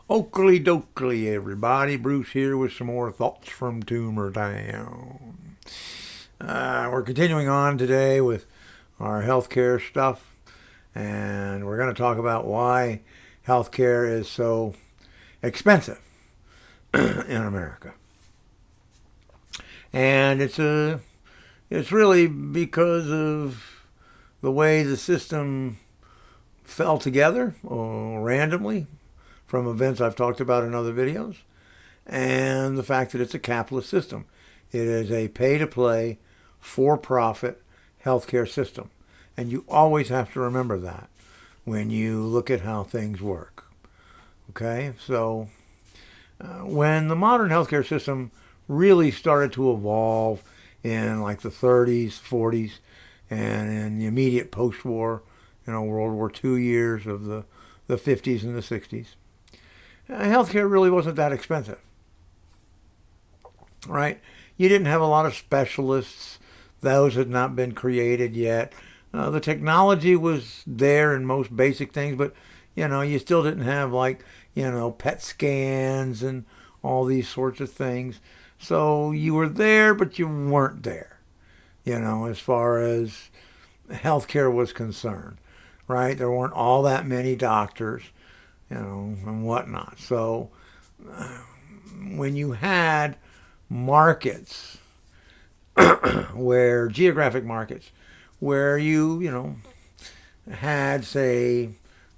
Oakley dokley, everybody. Bruce here with some more thoughts from Tumor Town. We're continuing on today with our healthcare stuff, and we're going to talk about why healthcare is so expensive in America. And it's really because of the way the system fell together randomly from events I've talked about in other videos, and the fact that it's a capitalist system. It is a pay-to-play, for-profit healthcare system. And you always have to remember that when you look at how things work. Okay? So when the modern healthcare system really started to evolve in like the 30s, 40s, and in the immediate post-war, World War II years of the 50s and the 60s, healthcare really wasn't that expensive, right? You didn't have a lot of specialists. Those had not been created yet. The technology was there in most basic things, but, you still didn't have PET scans and all these sorts of things. So you were there, but you weren't there, as far as healthcare was concerned, right? There weren't all that many doctors, and whatnot. So when you had markets where geographic markets where you had, say,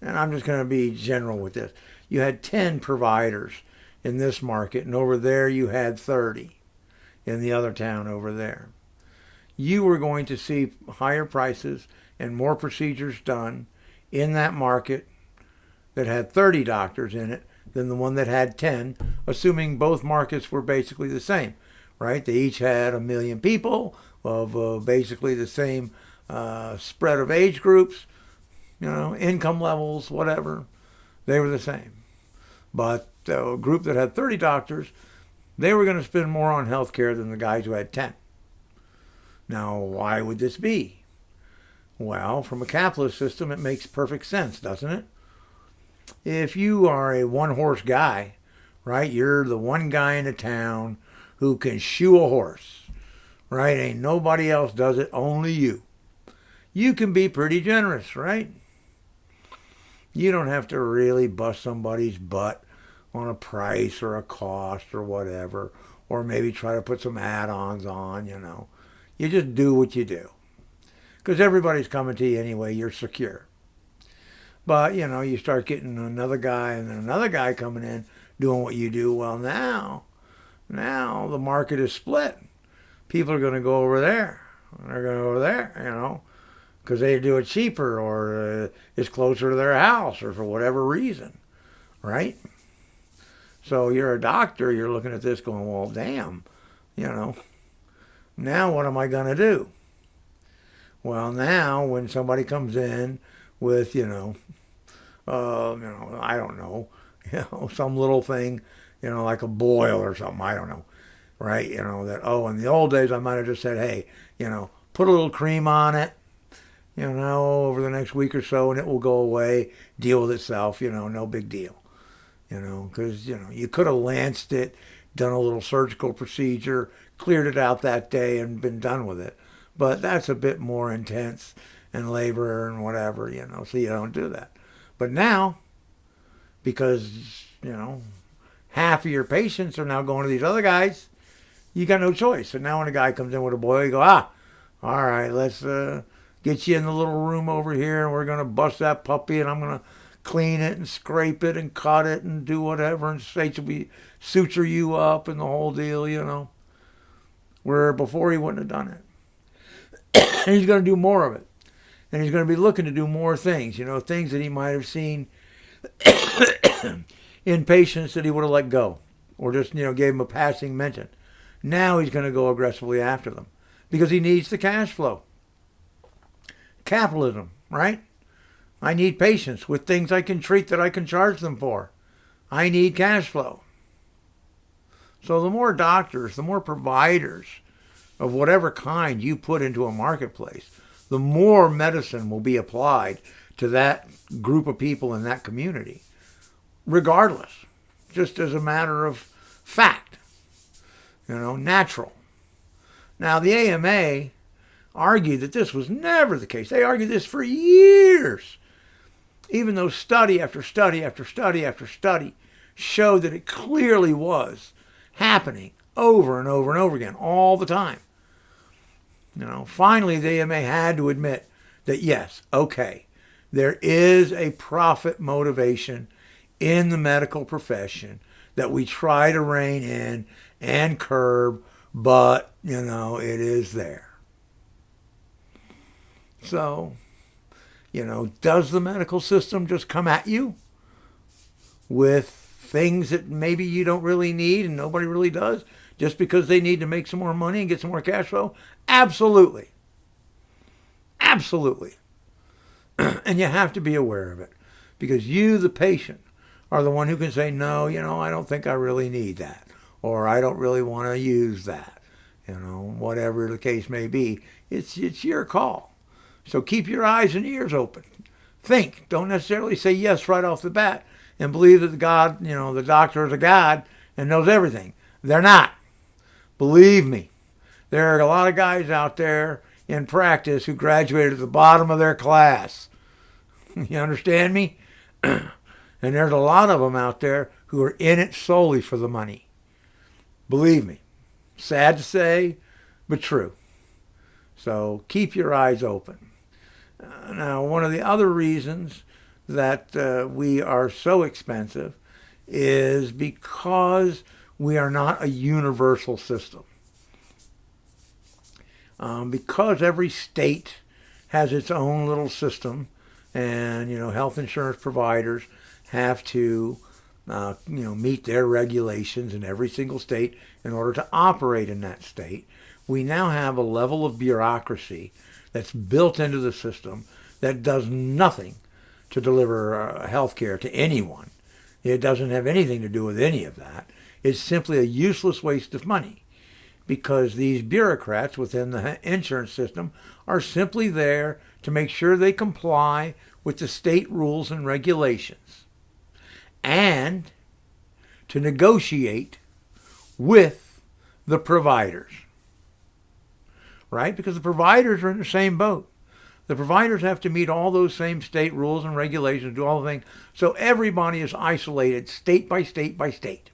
and I'm just going to be general with this, you had 10 providers in this market, and over there you had 30 in the other town over there. You were going to see higher prices and more procedures done in that market that had 30 doctors in it than the one that had 10, assuming both markets were basically the same, right? They each had 1 million people of basically the same spread of age groups, income levels, whatever. They were the same. But the group that had 30 doctors, they were going to spend more on healthcare than the guys who had 10. Now, why would this be? Well, from a capitalist system, it makes perfect sense, doesn't it? If you are a one-horse guy, right, you're the one guy in the town who can shoe a horse, right? Ain't nobody else does it, only you. You can be pretty generous, right? You don't have to really bust somebody's butt on a price or a cost or whatever, or maybe try to put some add-ons on, You just do what you do. Because everybody's coming to you anyway, you're secure. But, you start getting another guy and then another guy coming in doing what you do. Well, now the market is split. People are going to go over there. They're going to go over there, because they do it cheaper or it's closer to their house or for whatever reason, right? So you're a doctor, you're looking at this going, well, damn, now what am I going to do? Well, now when somebody comes in with, I don't know, some little thing, like a boil or something, I don't know, right? In the old days I might have just said, hey, put a little cream on it, over the next week or so and it will go away, deal with itself, no big deal, because, you could have lanced it, done a little surgical procedure, cleared it out that day and been done with it. But that's a bit more intense and labor and whatever, so you don't do that. But now, because, half of your patients are now going to these other guys, you got no choice. So now when a guy comes in with a boil, you go, all right, let's get you in the little room over here and we're going to bust that puppy and I'm going to clean it and scrape it and cut it and do whatever and suture you up and the whole deal, Where before he wouldn't have done it. And he's going to do more of it. And he's going to be looking to do more things, things that he might have seen in patients that he would have let go or just, gave him a passing mention. Now he's going to go aggressively after them because he needs the cash flow. Capitalism, right? I need patients with things I can treat that I can charge them for. I need cash flow. So the more doctors, the more providers of whatever kind you put into a marketplace, the more medicine will be applied to that group of people in that community, regardless. just as a matter of fact, natural. Now, the AMA argued that this was never the case. They argued this for years, even though study after study after study after study showed that it clearly was happening over and over and over again all the time. Finally, the AMA had to admit that, yes, okay, there is a profit motivation in the medical profession that we try to rein in and curb, but, it is there. So, does the medical system just come at you with things that maybe you don't really need and nobody really does just because they need to make some more money and get some more cash flow? Absolutely. Absolutely. And you have to be aware of it, because you, the patient, are the one who can say, no, I don't think I really need that, or I don't really want to use that, whatever the case may be. It's your call. So keep your eyes and ears open. Think. Don't necessarily say yes right off the bat and believe that the doctor is a god and knows everything. They're not. Believe me, there are a lot of guys out there in practice who graduated at the bottom of their class. You understand me? And there's a lot of them out there who are in it solely for the money. Believe me. Sad to say, but true. So keep your eyes open. Now, one of the other reasons that we are so expensive is because we are not a universal system. Because every state has its own little system, and health insurance providers have to meet their regulations in every single state in order to operate in that state. We now have a level of bureaucracy that's built into the system that does nothing to deliver health care to anyone. It doesn't have anything to do with any of that. It's simply a useless waste of money, because these bureaucrats within the insurance system are simply there to make sure they comply with the state rules and regulations and to negotiate with the providers. Right? Because the providers are in the same boat. The providers have to meet all those same state rules and regulations, do all the things. So everybody is isolated state by state by state.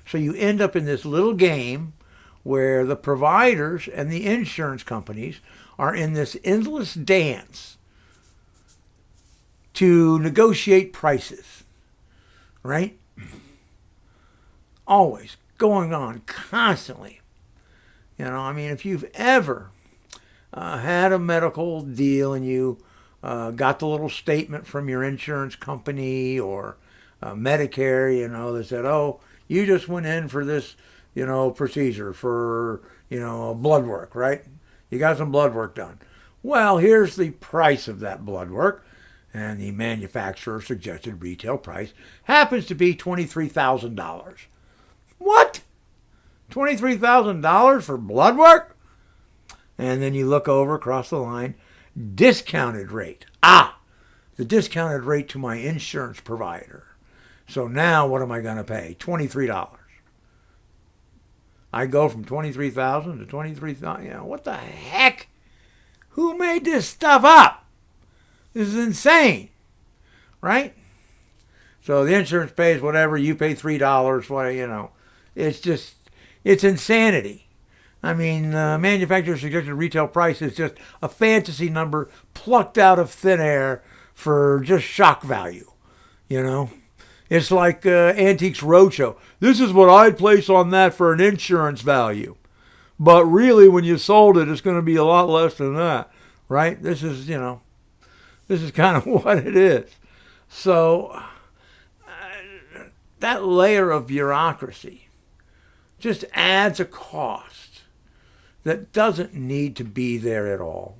So you end up in this little game where the providers and the insurance companies are in this endless dance to negotiate prices, right? Always going on constantly. If you've ever had a medical deal and you got the little statement from your insurance company or Medicare, that said, oh, you just went in for this, procedure for, blood work, right? You got some blood work done. Well, here's the price of that blood work. And the manufacturer suggested retail price happens to be $23,000. What? $23,000 for blood work? And then you look over across the line, discounted rate. The discounted rate to my insurance provider. So now what am I going to pay? $23. I go from $23,000 to $23,000. What the heck? Who made this stuff up? This is insane, right? So the insurance pays whatever, you pay $3, it's insanity. Manufacturer suggested retail price is just a fantasy number plucked out of thin air for just shock value, It's like Antiques Roadshow. This is what I'd place on that for an insurance value. But really, when you sold it, it's going to be a lot less than that, right? This is kind of what it is. So that layer of bureaucracy just adds a cost that doesn't need to be there at all.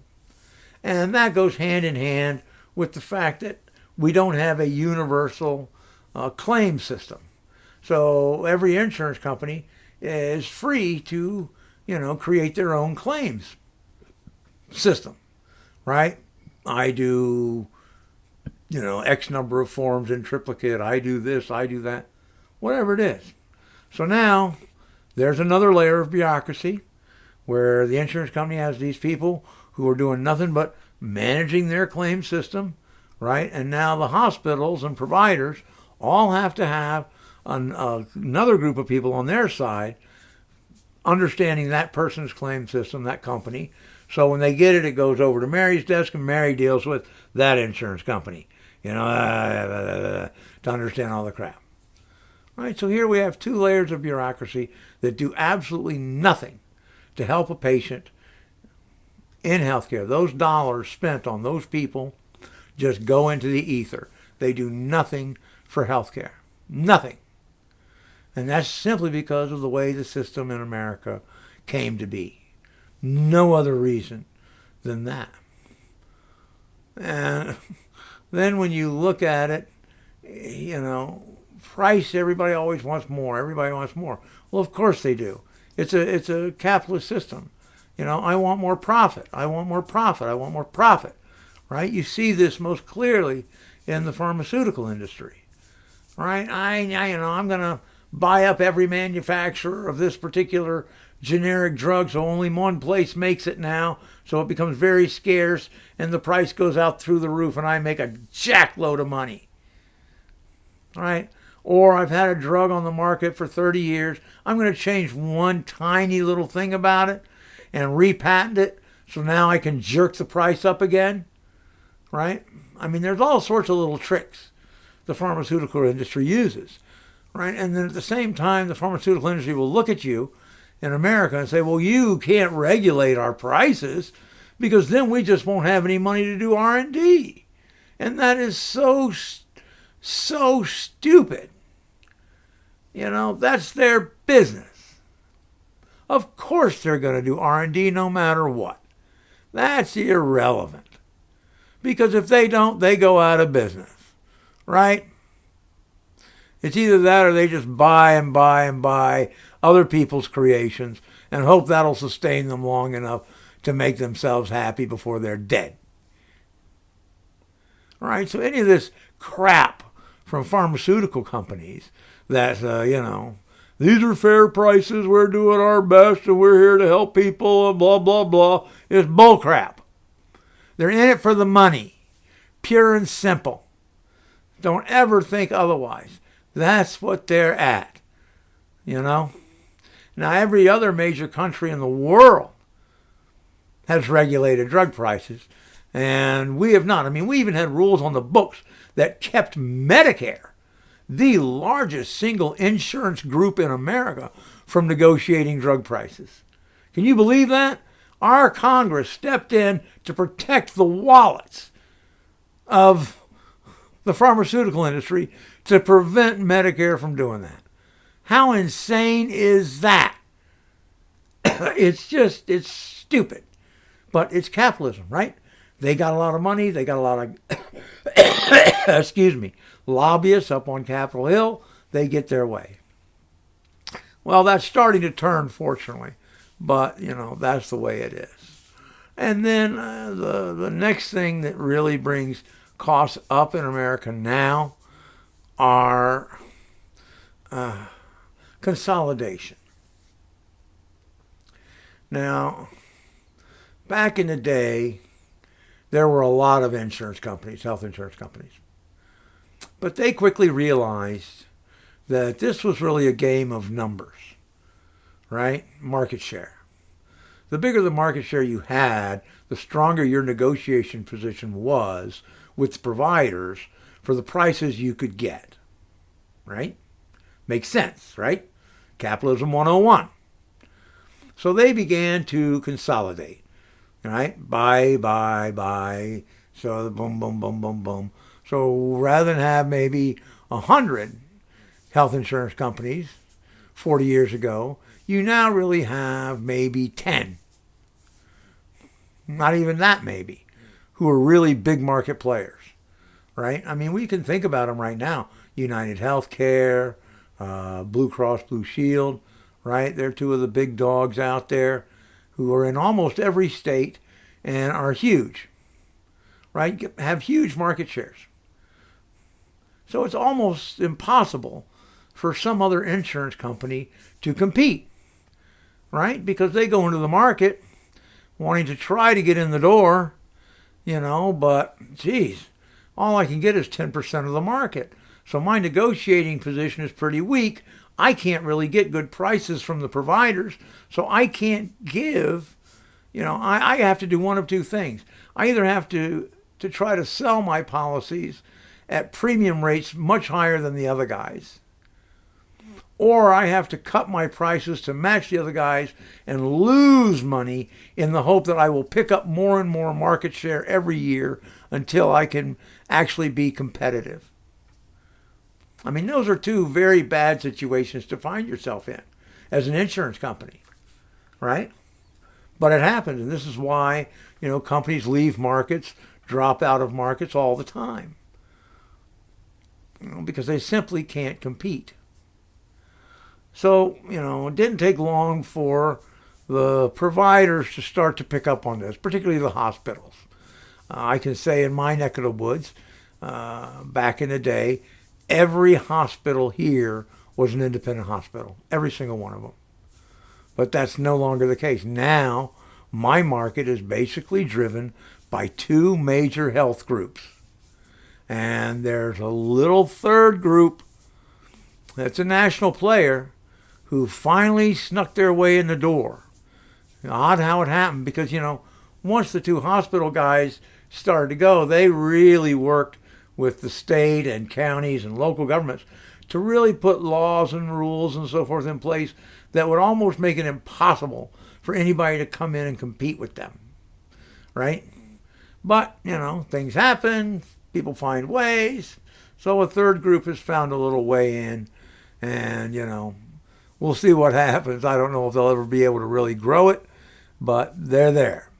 And that goes hand in hand with the fact that we don't have a universal claim system. So every insurance company is free to, create their own claims system, right? I do, X number of forms in triplicate. I do this, I do that. whatever it is. So now there's another layer of bureaucracy where the insurance company has these people who are doing nothing but managing their claim system, right? And now the hospitals and providers all have to have another group of people on their side understanding that person's claim system, that company. So when they get it, it goes over to Mary's desk, and Mary deals with that insurance company, to understand all the crap. All right, so here we have two layers of bureaucracy that do absolutely nothing to help a patient in healthcare. Those dollars spent on those people just go into the ether. They do nothing for healthcare. Nothing. And that's simply because of the way the system in America came to be. No other reason than that. And then when you look at it, price, everybody always wants more. Everybody wants more. Well, of course they do. It's a capitalist system. I want more profit. I want more profit. I want more profit. Right? You see this most clearly in the pharmaceutical industry. Right? I'm going to buy up every manufacturer of this particular generic drug so only one place makes it now, so it becomes very scarce and the price goes out through the roof and I make a jackload of money. All right? Or I've had a drug on the market for 30 years. I'm going to change one tiny little thing about it and repatent it so now I can jerk the price up again. Right? I mean, there's all sorts of little tricks the pharmaceutical industry uses. Right? And then at the same time, the pharmaceutical industry will look at you in America and say, well, you can't regulate our prices because then we just won't have any money to do R&D. And that is so stupid. That's their business. Of course they're going to do R&D no matter what. That's irrelevant. Because if they don't, they go out of business. Right? It's either that or they just buy and buy and buy other people's creations and hope that'll sustain them long enough to make themselves happy before they're dead. All right, so any of this crap from pharmaceutical companies that, these are fair prices, we're doing our best, and we're here to help people, and blah, blah, blah, is bullcrap. They're in it for the money, pure and simple. Don't ever think otherwise. That's what they're at, Now, every other major country in the world has regulated drug prices, and we have not. I mean, we even had rules on the books that kept Medicare, the largest single insurance group in America, from negotiating drug prices. Can you believe that? Our Congress stepped in to protect the wallets of the pharmaceutical industry to prevent Medicare from doing that. How insane is that? It's stupid. But it's capitalism, right? They got a lot of money. They got a lot of, lobbyists up on Capitol Hill. They get their way. Well, that's starting to turn, fortunately. But, that's the way it is. And then the next thing that really brings costs up in America now are consolidation. Now, back in the day, there were a lot of insurance companies, health insurance companies. But they quickly realized that this was really a game of numbers, right? Market share. The bigger the market share you had, the stronger your negotiation position was with providers for the prices you could get, right? Makes sense, right? Capitalism 101. So they began to consolidate, right? Buy. So boom, boom, boom, boom, boom. So rather than have maybe 100 health insurance companies 40 years ago, you now really have maybe 10. Not even that maybe, who are really big market players, right? I mean, we can think about them right now. United Healthcare, Blue Cross Blue Shield, right? They're two of the big dogs out there who are in almost every state and are huge, right? Have huge market shares. So it's almost impossible for some other insurance company to compete, right? Because they go into the market wanting to try to get in the door, but geez, all I can get is 10% of the market. So my negotiating position is pretty weak. I can't really get good prices from the providers, so I can't give, I have to do one of two things. I either have to try to sell my policies at premium rates much higher than the other guys, or I have to cut my prices to match the other guys and lose money in the hope that I will pick up more and more market share every year until I can actually be competitive. I mean, those are two very bad situations to find yourself in as an insurance company, right? But it happens, and this is why, companies leave markets, drop out of markets all the time, because they simply can't compete. So, it didn't take long for the providers to start to pick up on this, particularly the hospitals. I can say in my neck of the woods, back in the day, every hospital here was an independent hospital, every single one of them. But that's no longer the case. Now, my market is basically driven by two major health groups. And there's a little third group that's a national player who finally snuck their way in the door. Odd how it happened, because, once the two hospital guys started to go, they really worked with the state and counties and local governments to really put laws and rules and so forth in place that would almost make it impossible for anybody to come in and compete with them, right? But, things happen, people find ways, so a third group has found a little way in, and, we'll see what happens. I don't know if they'll ever be able to really grow it, but they're there.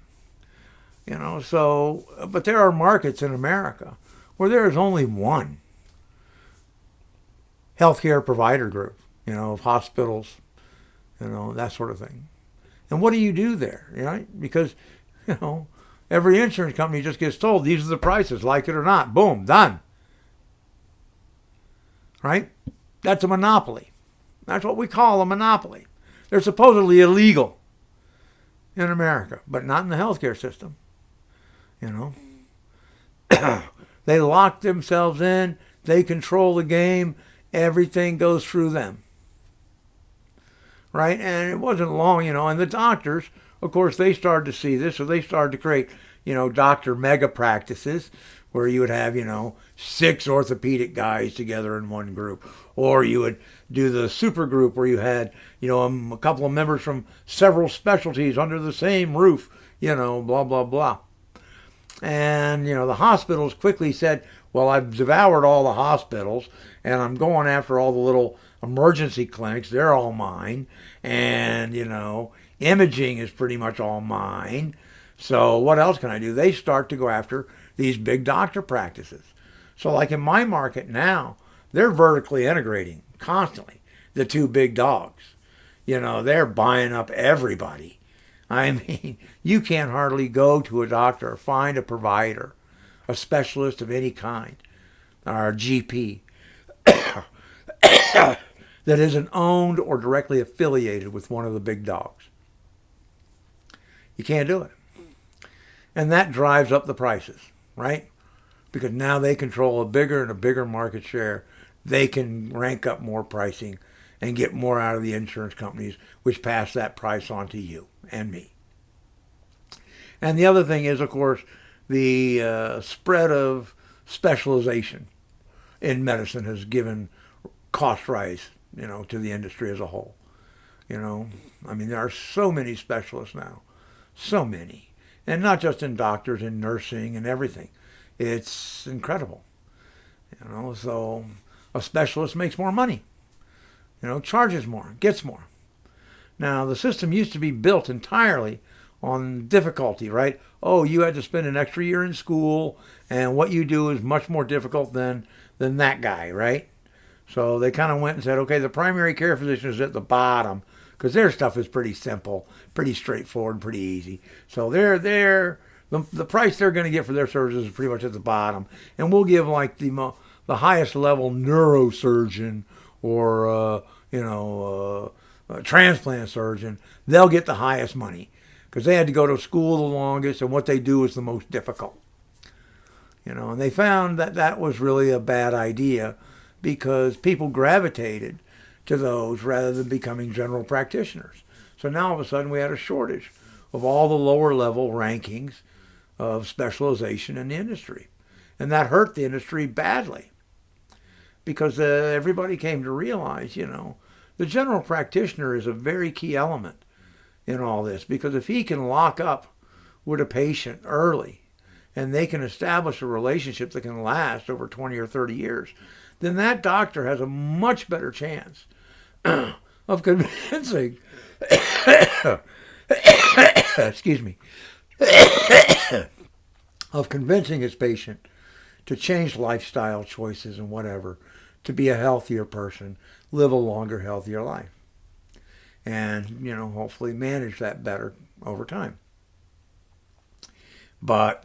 But there are markets in America where there is only one healthcare provider group, of hospitals, that sort of thing. And what do you do there, right? Because, every insurance company just gets told, these are the prices, like it or not. Boom, done. Right? That's a monopoly. That's what we call a monopoly. They're supposedly illegal in America, but not in the healthcare system. They lock themselves in. They control the game. Everything goes through them. Right? And it wasn't long, and the doctors, of course, they started to see this, so they started to create, doctor mega practices where you would have, 6 orthopedic guys together in one group. Or you would do the super group where you had, a couple of members from several specialties under the same roof, blah, blah, blah. And, the hospitals quickly said, well, I've devoured all the hospitals and I'm going after all the little emergency clinics. They're all mine. And, imaging is pretty much all mine. So what else can I do? They start to go after these big doctor practices. So like in my market now, they're vertically integrating constantly, the two big dogs. They're buying up everybody. I mean, you can't hardly go to a doctor or find a provider, a specialist of any kind, or a GP, that isn't owned or directly affiliated with one of the big dogs. You can't do it. And that drives up the prices, right? Because now they control a bigger and a bigger market share. They can rank up more pricing and get more out of the insurance companies, which pass that price on to you and me. And the other thing is, of course, the spread of specialization in medicine has given cost rise, to the industry as a whole. I mean, there are so many specialists now, so many. And not just in doctors, in nursing and everything. It's incredible. So a specialist makes more money, charges more, gets more. Now, the system used to be built entirely on difficulty, right? Oh, you had to spend an extra year in school, and what you do is much more difficult than that guy, right? So they kind of went and said, okay, the primary care physician is at the bottom, because their stuff is pretty simple, pretty straightforward, pretty easy. So the price they're going to get for their services is pretty much at the bottom. And we'll give like the highest level neurosurgeon or a transplant surgeon, they'll get the highest money because they had to go to school the longest, and what they do is the most difficult. And they found that that was really a bad idea because people gravitated to those rather than becoming general practitioners. So now all of a sudden we had a shortage of all the lower level rankings of specialization in the industry. And that hurt the industry badly because everybody came to realize, the general practitioner is a very key element in all this, because if he can lock up with a patient early and they can establish a relationship that can last over 20 or 30 years, then that doctor has a much better chance of convincing, excuse me, of convincing his patient to change lifestyle choices and whatever, to be a healthier person, live a longer, healthier life, and, hopefully manage that better over time. But,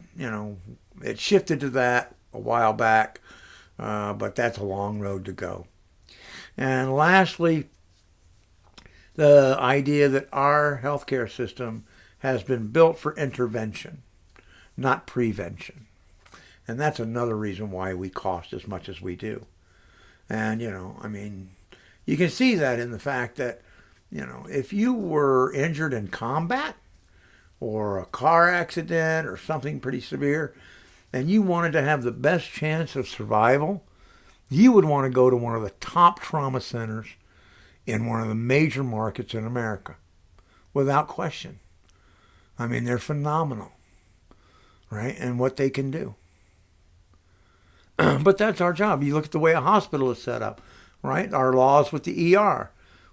it shifted to that a while back, but that's a long road to go. And lastly, the idea that our healthcare system has been built for intervention, not prevention. And that's another reason why we cost as much as we do. And, you can see that in the fact that, if you were injured in combat or a car accident or something pretty severe, and you wanted to have the best chance of survival, you would want to go to one of the top trauma centers in one of the major markets in America, without question. They're phenomenal, right? And what they can do. But that's our job. You look at the way a hospital is set up, right? Our laws with the ER.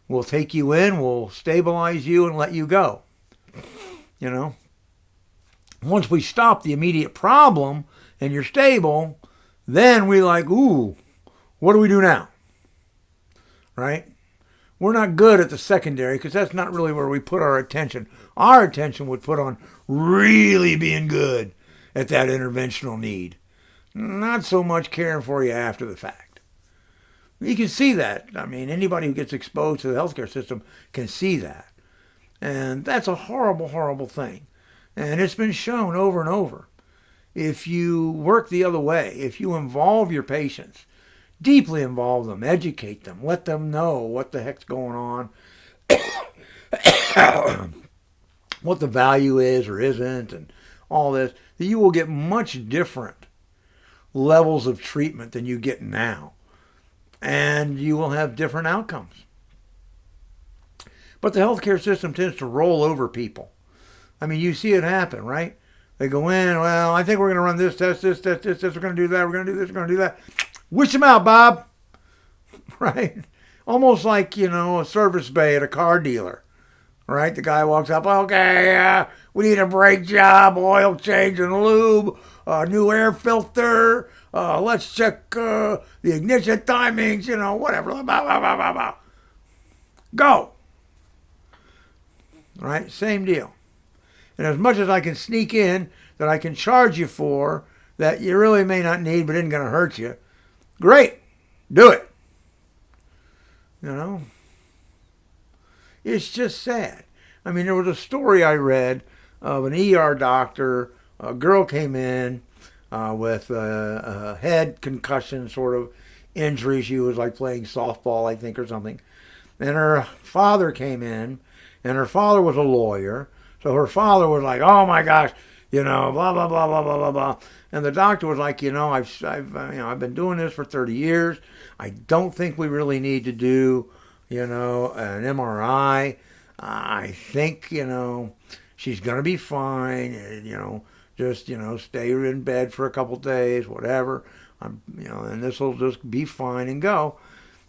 We'll take you in, we'll stabilize you, and let you go. Once we stop the immediate problem and you're stable, then we ooh, what do we do now? Right? We're not good at the secondary because that's not really where we put our attention. Our attention would put on really being good at that interventional need. Not so much caring for you after the fact. You can see that. Anybody who gets exposed to the healthcare system can see that. And that's a horrible, horrible thing. And it's been shown over and over. If you work the other way, if you involve your patients, deeply involve them, educate them, let them know what the heck's going on, what the value is or isn't, and all this, that you will get much different levels of treatment than you get now. And you will have different outcomes. But the healthcare system tends to roll over people. You see it happen, right? They go in, well, I think we're going to run this test, this, we're going to do that, we're going to do this, we're going to do that. Wish them out, Bob. Right? Almost like, a service bay at a car dealer. Right? The guy walks up, okay, we need a brake job, oil change and lube, new air filter, let's check the ignition timings, whatever. Blah, blah, blah, blah, blah. Go. Right? Same deal. And as much as I can sneak in that I can charge you for that you really may not need but isn't going to hurt you, great. Do it. It's just sad. There was a story I read of an ER doctor. A girl came in with a head concussion sort of injury. She was playing softball, I think, or something. And her father came in, and her father was a lawyer. So her father was like, oh my gosh, blah, blah, blah, blah, blah, blah, blah. And the doctor was like, I've been doing this for 30 years. I don't think we really need to do, an MRI. I think, she's going to be fine. Just, stay in bed for a couple days, whatever. And this will just be fine and go.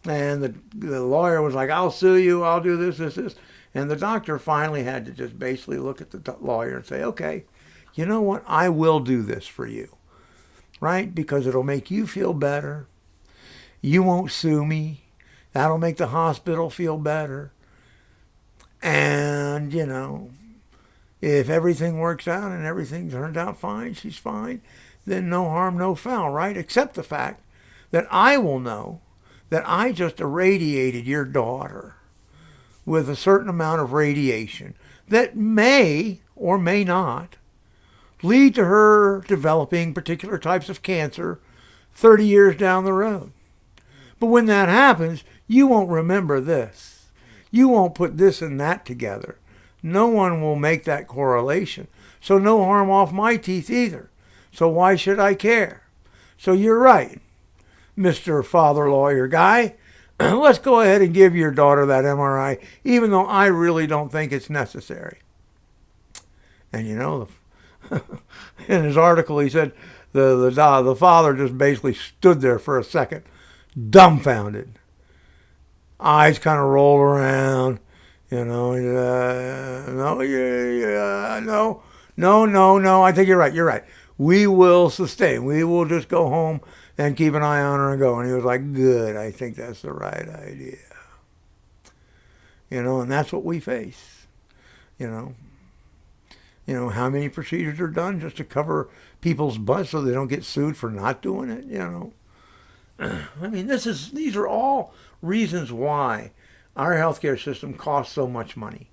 And the lawyer was like, I'll sue you. I'll do this. And the doctor finally had to just basically look at the lawyer and say, okay, you know what? I will do this for you, right? Because it'll make you feel better. You won't sue me. That'll make the hospital feel better. And, if everything works out and everything turns out fine, she's fine, then no harm, no foul, right? Except the fact that I will know that I just irradiated your daughter with a certain amount of radiation that may or may not lead to her developing particular types of cancer 30 years down the road. But when that happens, you won't remember this. You won't put this and that together. No one will make that correlation. So no harm off my teeth either. So why should I care? So you're right, Mr. Father Lawyer Guy. Let's go ahead and give your daughter that MRI, even though I really don't think it's necessary. And you know, in his article he said the father just basically stood there for a second, dumbfounded. Eyes kind of rolled around, you know. No. I think you're right. We will sustain. We will just go home and keep an eye on her and go. And he was like, good, I think that's the right idea. You know, and that's what we face. You know, how many procedures are done just to cover people's butts so they don't get sued for not doing it, you know. I mean, these are all reasons why our healthcare system costs so much money.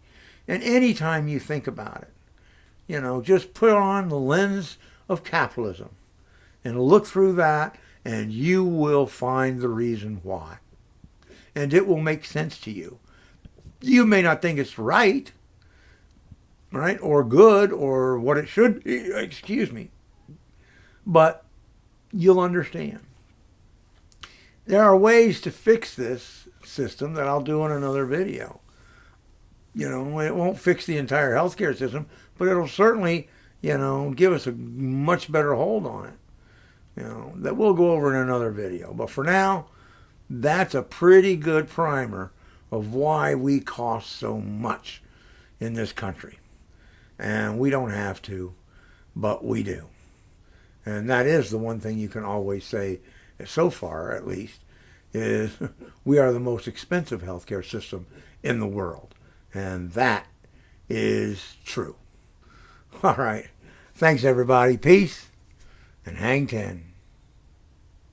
And anytime you think about it, you know, just put on the lens of capitalism and look through that, and you will find the reason why. And it will make sense to you. You may not think it's right, or good, or what it should be, but you'll understand. There are ways to fix this system that I'll do in another video. You know, it won't fix the entire healthcare system, but it'll certainly, you know, give us a much better hold on it. You know, that we'll go over in another video. But for now, that's a pretty good primer of why we cost so much in this country. And we don't have to, but we do. And that is the one thing you can always say, so far at least, is we are the most expensive healthcare system in the world. And that is true. All right. Thanks, everybody. Peace and hang 10.